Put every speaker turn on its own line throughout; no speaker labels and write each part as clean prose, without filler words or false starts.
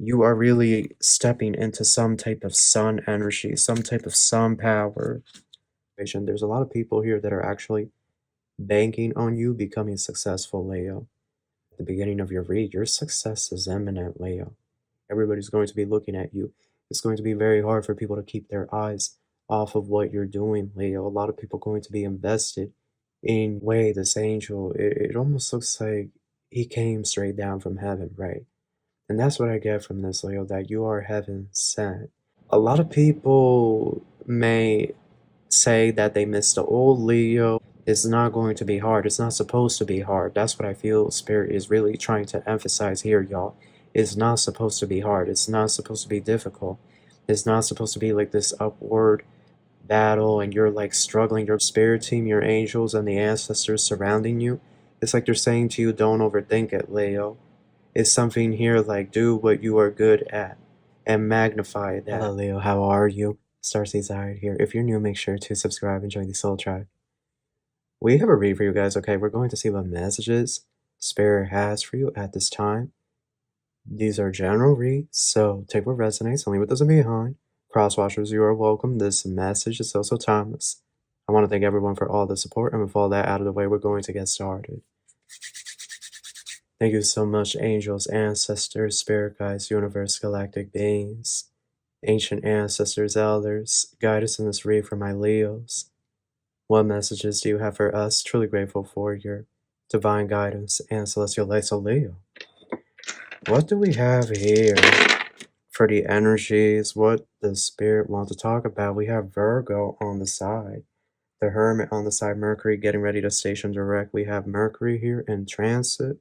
You are really stepping into some type of sun energy, some type of sun power. There's a lot of people here that are actually banking on you becoming successful, Leo. At the beginning of your read, your success is imminent, Leo. Everybody's going to be looking at you. It's going to be very hard for people to keep their eyes off of what you're doing, Leo. A lot of people going to be invested in way this angel. It almost looks like he came straight down from heaven, right? And that's what I get from this, Leo, that you are heaven sent. A lot of people may say that they miss the old Leo. It's not going to be hard. It's not supposed to be hard. That's what I feel Spirit is really trying to emphasize here, y'all. It's not supposed to be hard. It's not supposed to be difficult. It's not supposed to be like this upward battle and you're like struggling. Your spirit team, your angels, and the ancestors surrounding you. It's like they're saying to you, don't overthink it, Leo. It's something here like do what you are good at and magnify that. Hello, Leo. How are you? Starseeds Art here. If you're new, make sure to subscribe and join the Soul Tribe. We have a read for you guys, okay? We're going to see what messages Spirit has for you at this time. These are general reads, so take what resonates and leave what doesn't behind. Crosswatchers, you are welcome. This message is also timeless. I want to thank everyone for all the support, and with all that out of the way, we're going to get started. Thank you so much, angels, ancestors, spirit guides, universe, galactic beings, ancient ancestors, elders. Guide us in this read for my Leos. What messages do you have for us? Truly grateful for your divine guidance and celestial light. So, Leo, what do we have here for the energies? What does Spirit want to talk about? We have Virgo on the side, the Hermit on the side, Mercury getting ready to station direct. We have Mercury here in transit.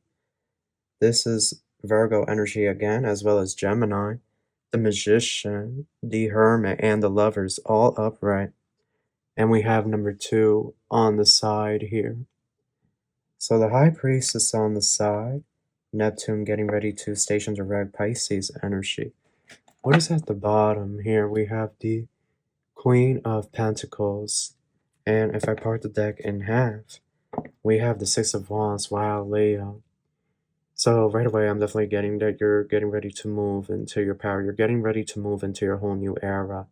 This is Virgo energy again, as well as Gemini, the Magician, the Hermit, and the Lovers all upright. And we have number 2 on the side here. So the High Priestess on the side, Neptune getting ready to station direct, Pisces energy. What is at the bottom here? We have the Queen of Pentacles. And if I part the deck in half, we have the Six of Wands. Wow, Leo. So right away, I'm definitely getting that you're getting ready to move into your power. You're getting ready to move into your whole new era.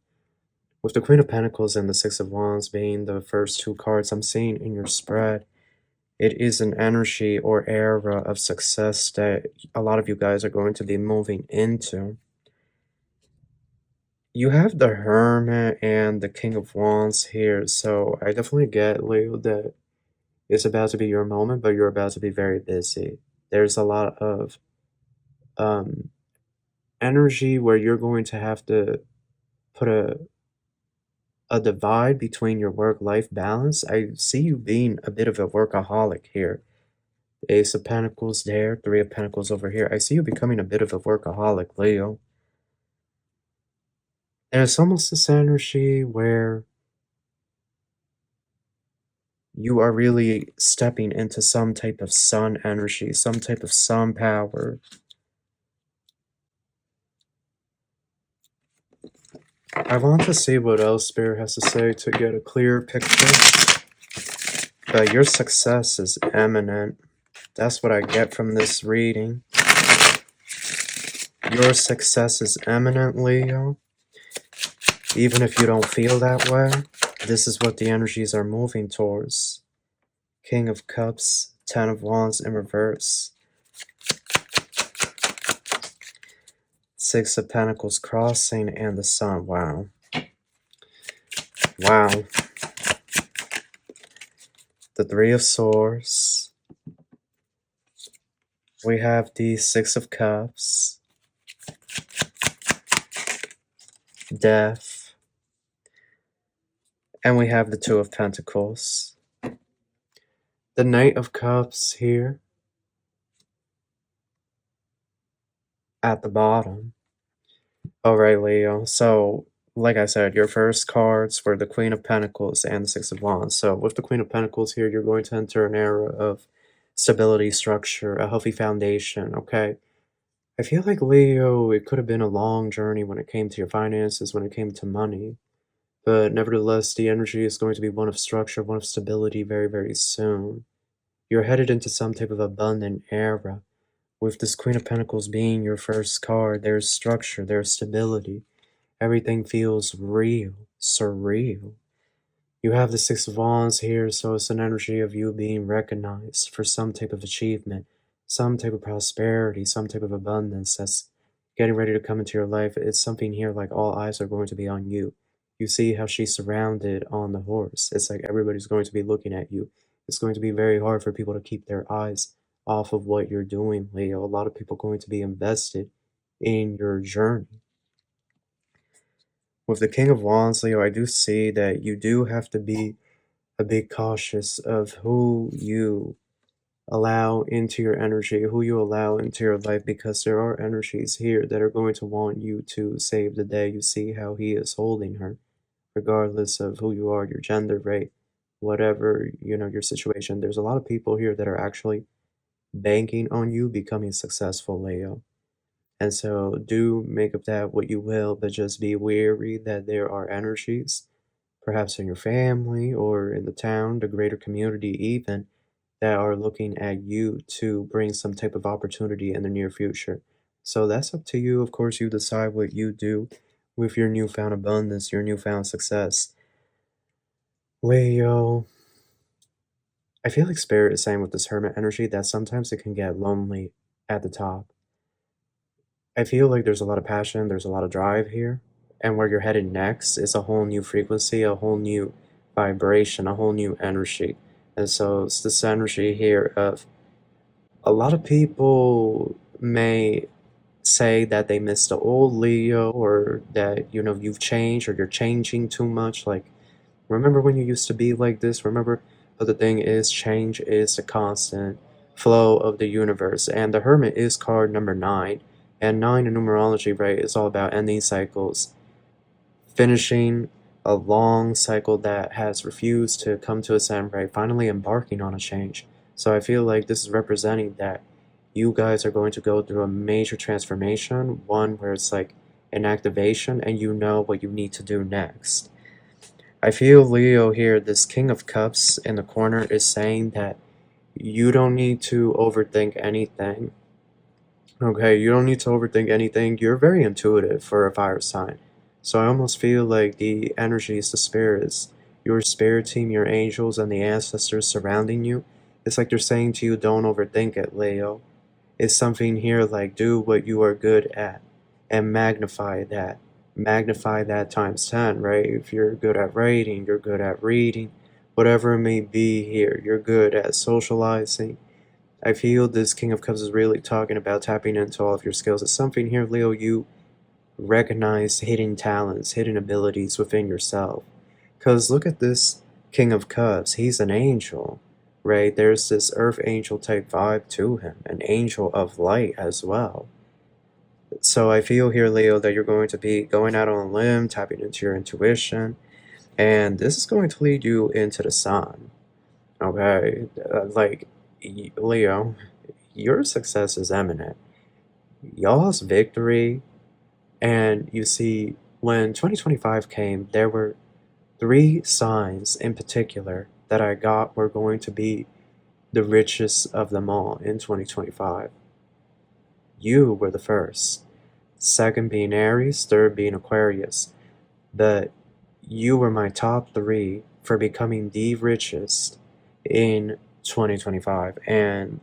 With the Queen of Pentacles and the Six of Wands being the first 2 cards I'm seeing in your spread, it is an energy or era of success that a lot of you guys are going to be moving into. You have the Hermit and the King of Wands here, so I definitely get, Leo, that it's about to be your moment, but you're about to be very busy. There's a lot of energy where you're going to have to put a divide between your work-life balance. I see you being a bit of a workaholic here. Ace of Pentacles there, 3 of Pentacles over here. I see you becoming a bit of a workaholic, Leo. And it's almost this energy where you are really stepping into some type of sun energy, some type of sun power. I want to see what else Spirit has to say to get a clear picture. But your success is imminent. That's what I get from this reading. Your success is imminent, Leo. Even if you don't feel that way, this is what the energies are moving towards. King of Cups, 10 of Wands in reverse. 6 of Pentacles crossing and the Sun. Wow. Wow. The 3 of Swords. We have the 6 of Cups. Death. And we have the 2 of Pentacles. The Knight of Cups here at the bottom. Alright, Leo. So, like I said, your first cards were the Queen of Pentacles and the 6 of Wands. So, with the Queen of Pentacles here, you're going to enter an era of stability, structure, a healthy foundation, okay? I feel like, Leo, it could have been a long journey when it came to your finances, when it came to money. But nevertheless, the energy is going to be one of structure, one of stability very, very soon. You're headed into some type of abundant era With this Queen of Pentacles being your first card, there's structure, there's stability. Everything feels real, surreal. You have the Six of Wands here, so it's an energy of you being recognized for some type of achievement, some type of prosperity, some type of abundance that's getting ready to come into your life. It's something here like all eyes are going to be on you. You see how she's surrounded on the horse. It's like everybody's going to be looking at you. It's going to be very hard for people to keep their eyes off of what you're doing, Leo. A lot of people are going to be invested in your journey. With the King of Wands, Leo, I do see that you do have to be a bit cautious of who you allow into your energy, who you allow into your life, because there are energies here that are going to want you to save the day. You see how he is holding her, regardless of who you are, your gender, right? Whatever, your situation. There's a lot of people here that are actually banking on you becoming successful, Leo. And so do make of that what you will, but just be wary that there are energies, perhaps in your family or in the town, the greater community even, that are looking at you to bring some type of opportunity in the near future. So that's up to you. Of course, you decide what you do with your newfound abundance, your newfound success. Leo, I feel like Spirit is saying with this Hermit energy that sometimes it can get lonely at the top. I feel like there's a lot of passion, there's a lot of drive here, and where you're headed next is a whole new frequency, a whole new vibration, a whole new energy. And so it's this energy here of a lot of people may say that they miss the old Leo, or that you've changed, or you're changing too much. Like, remember when you used to be like this? Remember? But the thing is, change is the constant flow of the universe. And the Hermit is card number 9. And 9 in numerology, right, is all about ending cycles, finishing a long cycle that has refused to come to its end, right, finally embarking on a change. So I feel like this is representing that you guys are going to go through a major transformation, one where it's like an activation and you know what you need to do next. I feel, Leo, here, this King of Cups in the corner is saying that you don't need to overthink anything. Okay, you don't need to overthink anything. You're very intuitive for a fire sign. So I almost feel like the energies, the spirits, your spirit team, your angels, and the ancestors surrounding you, it's like they're saying to you, don't overthink it, Leo. It's something here like do what you are good at and magnify that. Magnify that times 10, right? If you're good at writing, you're good at reading, whatever it may be here, you're good at socializing. I feel this King of Cups is really talking about tapping into all of your skills. It's something here, Leo, you recognize hidden talents, hidden abilities within yourself. Because look at this King of Cups. He's an angel, right? There's this earth angel type vibe to him, an angel of light as well. So I feel here, Leo, that you're going to be going out on a limb, tapping into your intuition, and this is going to lead you into the sun. Okay? Leo, your success is imminent. Y'all's victory, and you see, when 2025 came, there were 3 signs in particular that I got were going to be the richest of them all in 2025. You were the first. Second being Aries, third being Aquarius. But you were my top 3 for becoming the richest in 2025. And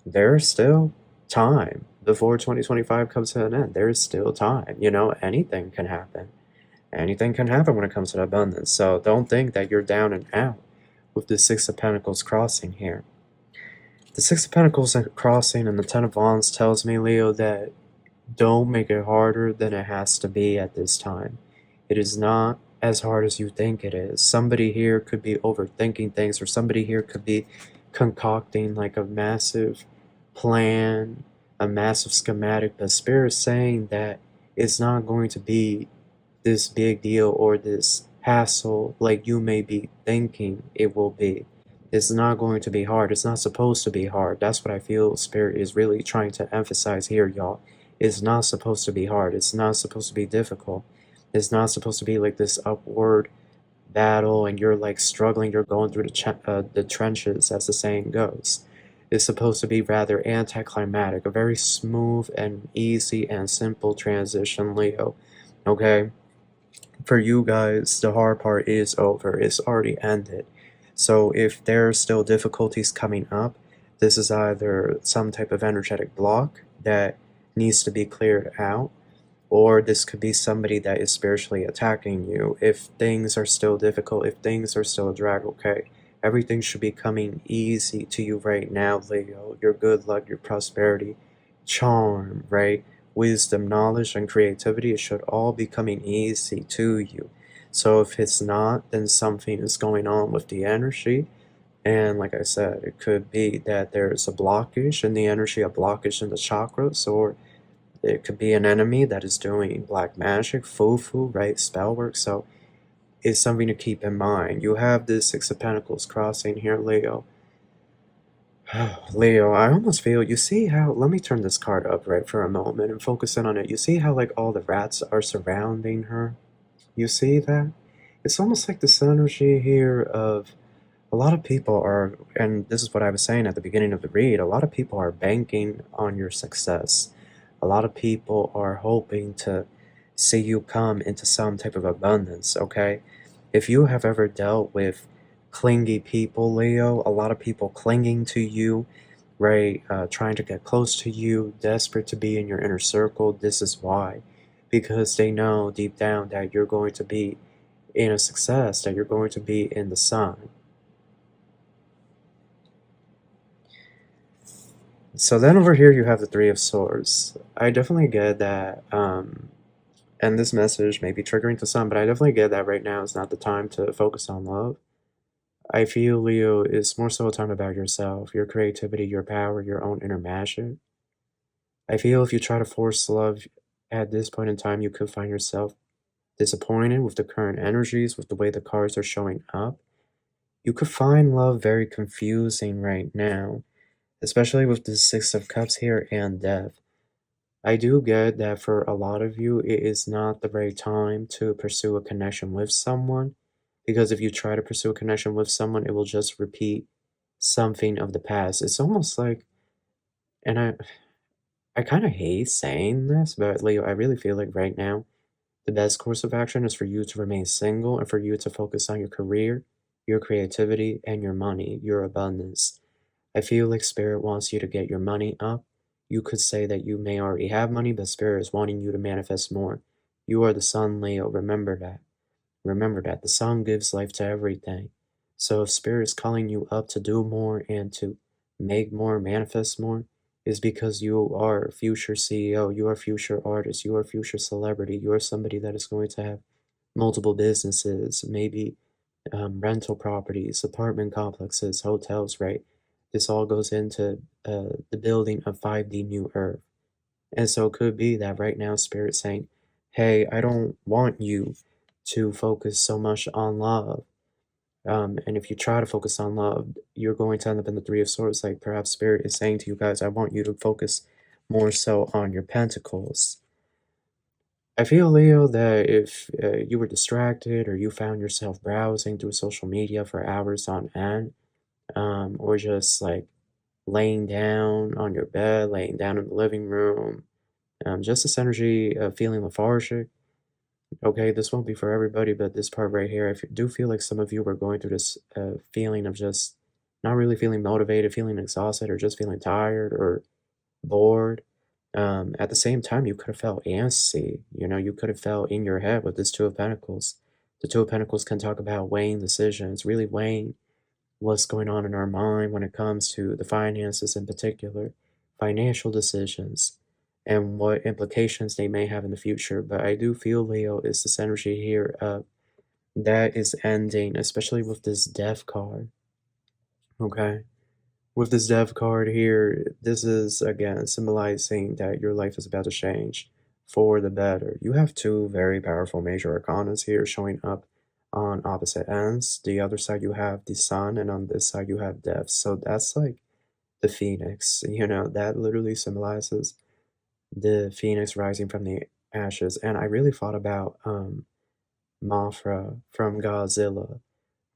there's still time before 2025 comes to an end. There's still time. Anything can happen. Anything can happen when it comes to abundance. So don't think that you're down and out with the Six of Pentacles crossing here. The Six of Pentacles crossing and the Ten of Wands tells me, Leo, that don't make it harder than it has to be at this time. It is not as hard as you think it is. Somebody here could be overthinking things, or somebody here could be concocting like a massive plan, a massive schematic, but Spirit's saying that it's not going to be this big deal or this hassle like you may be thinking it will be. It's not going to be hard. It's not supposed to be hard. That's what I feel Spirit is really trying to emphasize here, y'all. It's not supposed to be hard. It's not supposed to be difficult. It's not supposed to be like this upward battle and you're like struggling, you're going through the trenches, as the saying goes. is supposed to be rather anticlimactic, a very smooth and easy and simple transition, Leo. Okay? For you guys, the hard part is over. It's already ended. So if there's still difficulties coming up, this is either some type of energetic block that needs to be cleared out, or this could be somebody that is spiritually attacking you. If things are still difficult, if things are still a drag, okay, everything should be coming easy to you right now, Leo. Your good luck, your prosperity, charm, right? Wisdom, knowledge, and creativity, it should all be coming easy to you. So if it's not, then something is going on with the energy. And like I said, it could be that there's a blockage in the energy, a blockage in the chakras, or it could be an enemy that is doing black magic, foo-foo, right? Spell work. So it's something to keep in mind. You have this Six of Pentacles crossing here, Leo. Leo, I almost feel, you see how, let me turn this card up right for a moment and focus in on it. You see how like all the rats are surrounding her? You see that? It's almost like this energy here of a lot of people are, and this is what I was saying at the beginning of the read, a lot of people are banking on your success. A lot of people are hoping to see you come into some type of abundance, okay? If you have ever dealt with clingy people, Leo, a lot of people clinging to you, right? Trying to get close to you, desperate to be in your inner circle, this is why. Because they know deep down that you're going to be in a success, that you're going to be in the sun. So then over here you have the Three of Swords. I definitely get that, and this message may be triggering to some, but I definitely get that right now is not the time to focus on love. I feel, Leo, is more so a time about yourself, your creativity, your power, your own inner magic. I feel if you try to force love at this point in time, you could find yourself disappointed with the current energies, with the way the cards are showing up. You could find love very confusing right now, especially with the Six of Cups here and Death. I do get that for a lot of you, it is not the right time to pursue a connection with someone, because if you try to pursue a connection with someone, it will just repeat something of the past. It's almost like, and I kind of hate saying this, but Leo, I really feel like right now, the best course of action is for you to remain single and for you to focus on your career, your creativity, and your money, your abundance. I feel like Spirit wants you to get your money up. You could say that you may already have money, but Spirit is wanting you to manifest more. You are the sun, Leo. Remember that. Remember that. The sun gives life to everything. So if Spirit is calling you up to do more and to make more, manifest more, is because you are a future CEO, you are a future artist, you are a future celebrity, you are somebody that is going to have multiple businesses, maybe rental properties, apartment complexes, hotels, right? This all goes into the building of 5D New Earth. And so it could be that right now Spirit's saying, hey, I don't want you to focus so much on love. And if you try to focus on love, you're going to end up in the Three of Swords. Like perhaps Spirit is saying to you guys, I want you to focus more so on your pentacles. I feel, Leo, that if you were distracted or you found yourself browsing through social media for hours on end, or just like laying down on your bed, laying down in the living room, just this energy of feeling lethargic. Okay, this won't be for everybody, but this part right here, I do feel like some of you are going through this feeling of just not really feeling motivated, feeling exhausted, or just feeling tired or bored. At the same time, you could have felt antsy. You know, you could have felt in your head with this Two of Pentacles. The Two of Pentacles can talk about weighing decisions, really weighing what's going on in our mind when it comes to the finances in particular, financial decisions, and what implications they may have in the future. But I do feel, Leo, is this energy here that is ending, especially with this Death card. Okay? With this Death card here, this is again symbolizing that your life is about to change for the better. You have two very powerful major arcanas here showing up on opposite ends. The other side you have the sun, and on this side you have death. So that's like the phoenix, you know, that literally symbolizes the phoenix rising from the ashes. And I really thought about Mothra from Godzilla.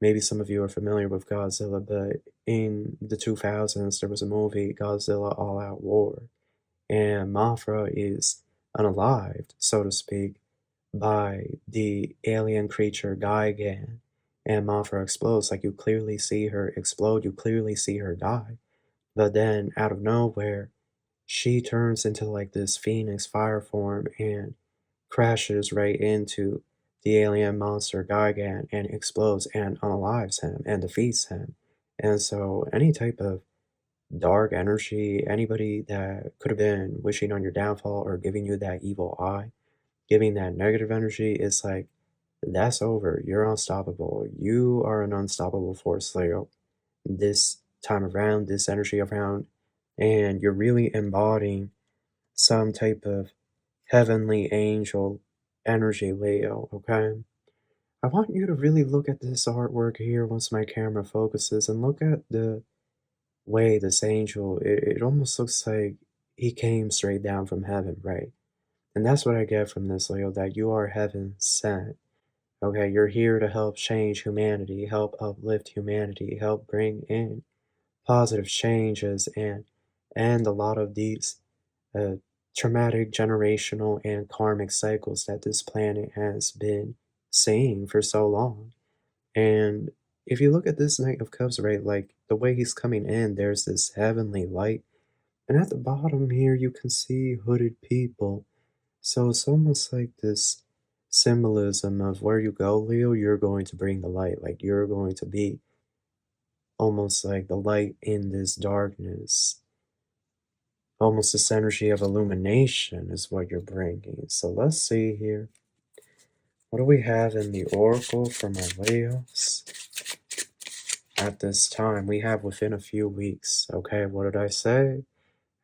Maybe some of you are familiar with Godzilla, but in the 2000s, there was a movie, Godzilla All Out War, and Mothra is unalived, so to speak, by the alien creature Gaia, and Mothra explodes. Like, you clearly see her explode, you clearly see her die. But then, out of nowhere, she turns into like this phoenix fire form and crashes right into the alien monster Gigan and explodes and unalives him and defeats him. And so, any type of dark energy, anybody that could have been wishing on your downfall or giving you that evil eye, giving that negative energy, is like, that's over. You're unstoppable. You are an unstoppable force, Leo. This time around, this energy around, and you're really embodying some type of heavenly angel energy, Leo, okay? I want you to really look at this artwork here once my camera focuses and look at the way this angel, it almost looks like he came straight down from heaven, right? And that's what I get from this, Leo, that you are heaven sent. Okay, you're here to help change humanity, help uplift humanity, help bring in positive changes and a lot of these uh, traumatic generational and karmic cycles that this planet has been seeing for so long. And if you look at this Knight of Cups, right, like the way he's coming in, there's this heavenly light. And at the bottom here, you can see hooded people. So it's almost like this symbolism of where you go, Leo, you're going to bring the light. Like, you're going to be almost like the light in this darkness. Almost this energy of illumination is what you're bringing. So let's see here. What do we have in the Oracle for my Leos? At this time, we have within a few weeks. Okay, what did I say?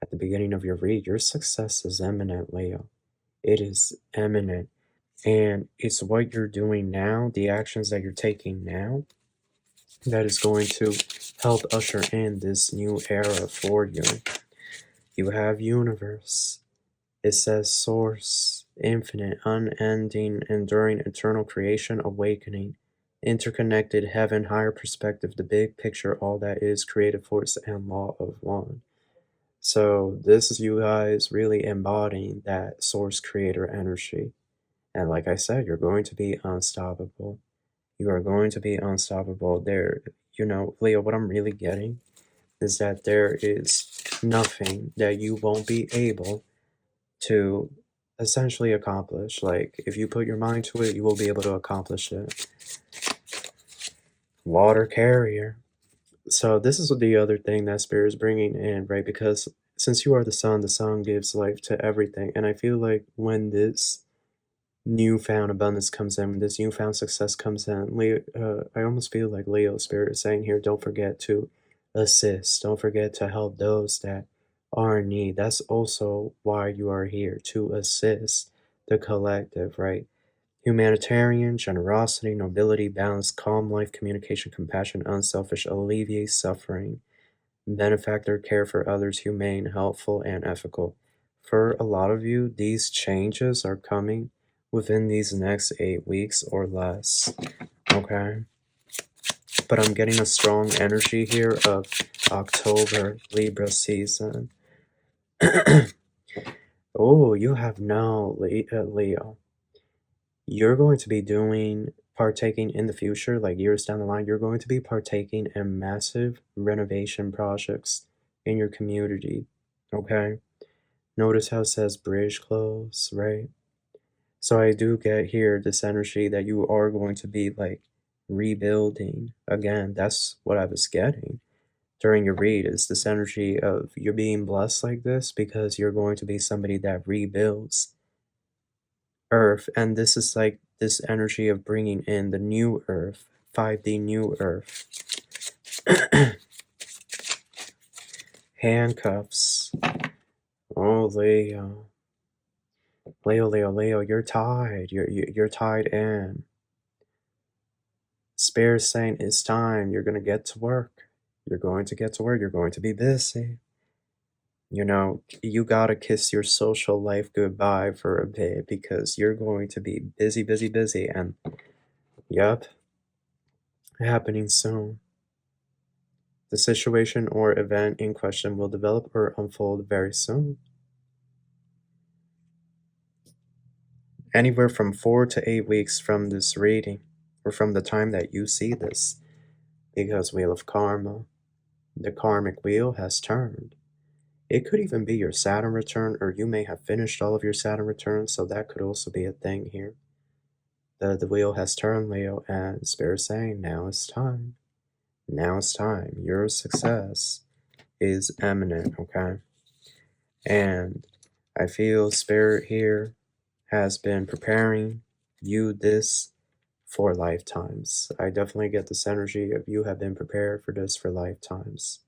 At the beginning of your read, your success is imminent, Leo. It is imminent. And it's what you're doing now, the actions that you're taking now, that is going to help usher in this new era for you. You have universe. It says source, infinite, unending, enduring, eternal creation, awakening, interconnected heaven, higher perspective, the big picture, all that is, creative force, and law of one. So this is you guys really embodying that source creator energy. And like I said, you're going to be unstoppable. You are going to be unstoppable. There, Leo, what I'm really getting is that there is nothing that you won't be able to essentially accomplish. Like, if you put your mind to it, you will be able to accomplish it. Water carrier. So this is the other thing that Spirit is bringing in, right? Because since you are the sun gives life to everything. And I feel like when this newfound abundance comes in, when this newfound success comes in, Leo, I almost feel like Leo Spirit is saying here, don't forget to assist. Don't forget to help those that are in need. That's also why you are here, to assist the collective, right? Humanitarian, generosity, nobility, balance, calm life, communication, compassion, unselfish, alleviate suffering, benefactor, care for others, humane, helpful, and ethical. For a lot of you, these changes are coming within these next 8 weeks or less, okay? But I'm getting a strong energy here of October, Libra season. Oh, you have no, Leo. You're going to be partaking in the future, like years down the line, you're going to be partaking in massive renovation projects in your community, okay? Notice how it says bridge close, right? So I do get here this energy that you are going to be like rebuilding again. That's what I was getting during your read, is this energy of you're being blessed like this because you're going to be somebody that rebuilds Earth. And this is like this energy of bringing in the new Earth, 5D new Earth. Handcuffs. Oh, Leo. Leo, you're tied. You're tied in. Spirit's saying it's time. You're going to get to work. You're going to get to work. You're going to be busy. You got to kiss your social life goodbye for a bit because you're going to be busy. And, yep, happening soon. The situation or event in question will develop or unfold very soon. Anywhere from 4 to 8 weeks from this reading, or from the time that you see this, because Wheel of Karma, the karmic wheel has turned. It could even be your Saturn return, or you may have finished all of your Saturn returns, so that could also be a thing here. The wheel has turned, Leo, and Spirit saying, now is time. Now is time. Your success is imminent, okay? And I feel Spirit here has been preparing you this for lifetimes. I definitely get this energy of you have been prepared for this for lifetimes.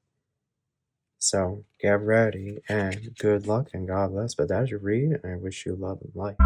So get ready and good luck and God bless. But that is your read, and I wish you love and light.